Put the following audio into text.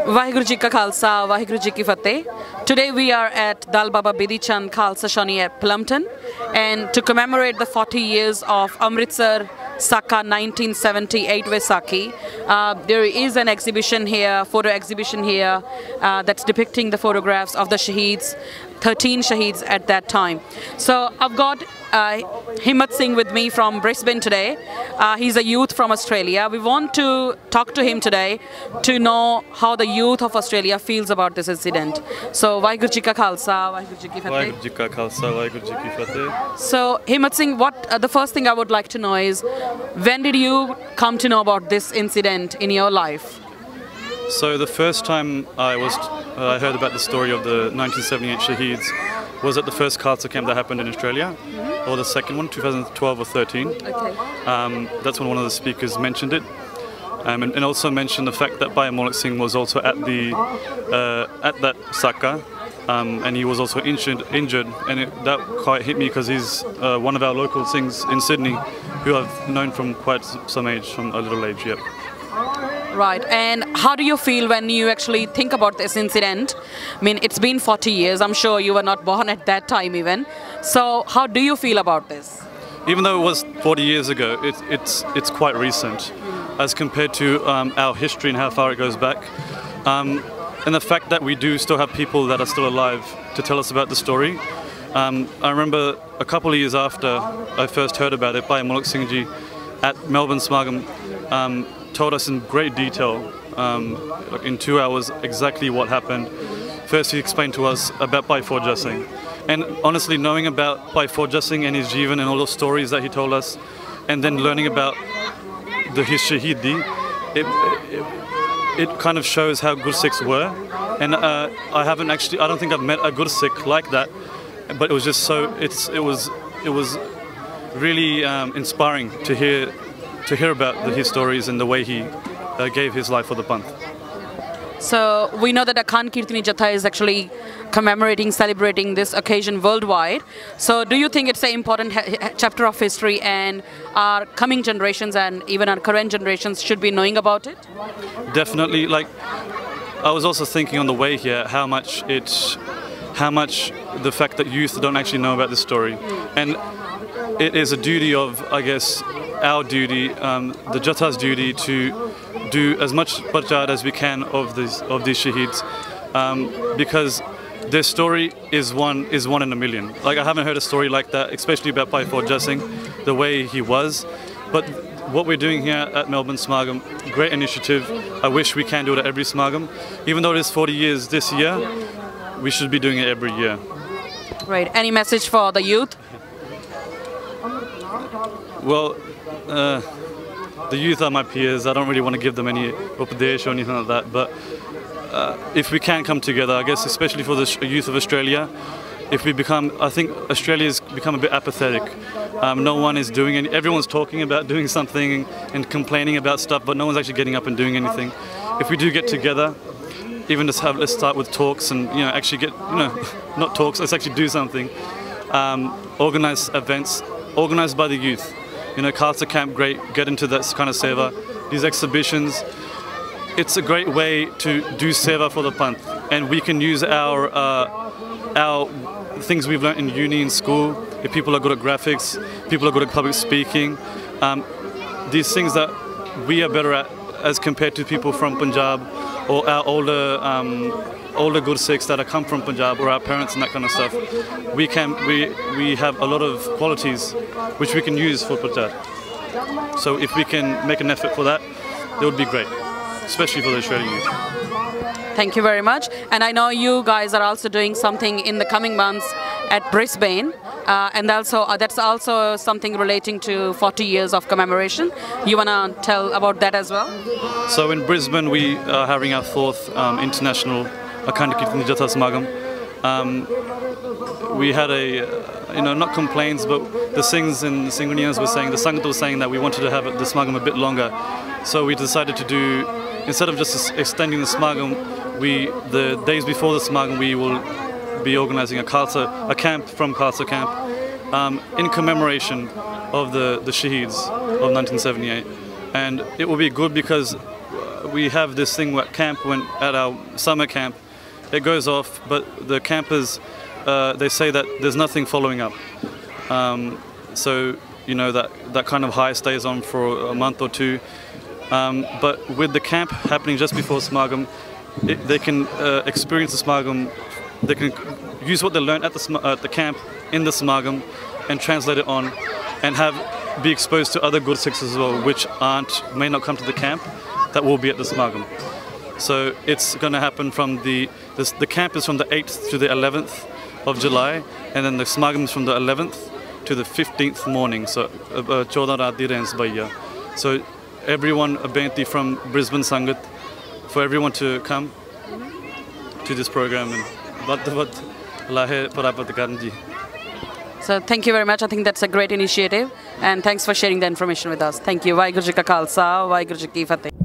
Vaheguru Ji Ka Khalsa, Vaheguru Ji Ki Fateh. Today we are at Dal Baba Bidhi Chand Khalsa Shani at Plumpton, and to commemorate the 40 years of Amritsar Sakha 1978 Vaisakhi, there is an exhibition here, photo exhibition here, that's depicting the photographs of the Shaheeds, 13 Shaheeds at that time. So I've got Himmat Singh with me from Brisbane today. He's a youth from Australia. We want to talk to him today to know how the youth of Australia feels about this incident. So, Vaheguru Ji Ka Khalsa, Vaheguru Ji Ki Fateh. Vaheguru Ji Ka Khalsa, Vaheguru Ji Ki Fateh. So, Himmat Singh, the first thing I would like to know is, when did you come to know about this incident in your life? So the first time I heard about the story of the 1978 Shaheeds was at the first Khalsa camp that happened in Australia, or the second one, 2012 or 13. Okay. That's when one of the speakers mentioned it, and also mentioned the fact that Bhai Maulik Singh was also at that Sakha, and he was also injured, and that quite hit me because he's one of our local Singhs in Sydney, who I've known from quite some age, from a little age. Yep. Right, and how do you feel when you actually think about this incident? I mean, it's been 40 years, I'm sure you were not born at that time even. So how do you feel about this? Even though it was 40 years ago, it's quite recent as compared to our history and how far it goes back. And the fact that we do still have people that are still alive to tell us about the story. I remember a couple of years after I first heard about it, Bhai Maulik Singh Ji at Melbourne Smagam told us in great detail, like in 2 hours, exactly what happened. First, he explained to us about Bhai Fauja Singh. And honestly, knowing about Bhai Fauja Singh and his Jeevan and all those stories that he told us, and then learning about his Shaheedi, it kind of shows how Gursikhs were. And I don't think I've met a Gursikh like that, but it was just so, it was really inspiring to hear about his stories and the way he gave his life for the Panth. So we know that Akhand Kirtani Jatha is actually commemorating, celebrating this occasion worldwide. So do you think it's an important chapter of history, and our coming generations and even our current generations should be knowing about it? Definitely. Like, I was also thinking on the way here how much the fact that youth don't actually know about this story, and it is a duty of, I guess, our duty, the Jatha's duty, to do as much prachar as we can of these Shaheeds, because their story is one in a million. Like, I haven't heard a story like that, especially about Bhai Fauja Singh, the way he was. But what we're doing here at Melbourne Smagam, great initiative. I wish we can do it at every Smagam. Even though it is 40 years this year, we should be doing it every year. Right. Any message for the youth? Well, the youth are my peers. I don't really want to give them any upadesh or anything like that, but if we can come together, I guess, especially for the youth of Australia, if we become, I think Australia's become a bit apathetic. No one is doing any, everyone's talking about doing something and complaining about stuff, but no one's actually getting up and doing anything. If we do get together, even let's start with talks and, actually get, not talks, let's actually do something. Organize events, organized by the youth. Khalsa Camp, great, get into that kind of seva. These exhibitions, it's a great way to do seva for the Panth, and we can use our things we've learned in uni and school. If people are good at graphics, people are good at public speaking, these things that we are better at as compared to people from Punjab or our older Gursikhs that have come from Punjab, or our parents and that kind of stuff. We have a lot of qualities which we can use for prachar. So if we can make an effort for that, it would be great, especially for the Australian youth. Thank you very much. And I know you guys are also doing something in the coming months at Brisbane, and also that's also something relating to 40 years of commemoration. You want to tell about that as well? So in Brisbane, we are having our 4th international Akhand Kirtani Jatha Smagam. We had not complaints, but the Singhs and the Singhunians were saying, the Sangat was saying that we wanted to have the Smagam a bit longer. So we decided to do, instead of just extending the Smagam, the days before the Smagam, we will be organizing a camp from Khalsa Camp in commemoration of the Shaheeds of 1978. And it will be good because we have this thing at camp, at our summer camp, it goes off, but the campers, they say that there's nothing following up. So, you know, that kind of high stays on for a month or two. But with the camp happening just before Samagam, they can experience the Samagam, they can use what they learned at the camp in the Samagam and translate it on and be exposed to other Gursikhs as well, which may not come to the camp, that will be at the Samagam. So it's going to happen from the camp is from the 8th to the 11th of July, and then the Samagam is from the 11th to the 15th morning, so 14 Rati Rains Bhaiya. So everyone, a benti from Brisbane Sangat, for everyone to come to this program and So thank you very much. I think that's a great initiative, and thanks for sharing the information with us. Thank you. Waheguru Ji Ka Khalsa, Waheguru Ji Ki Fateh.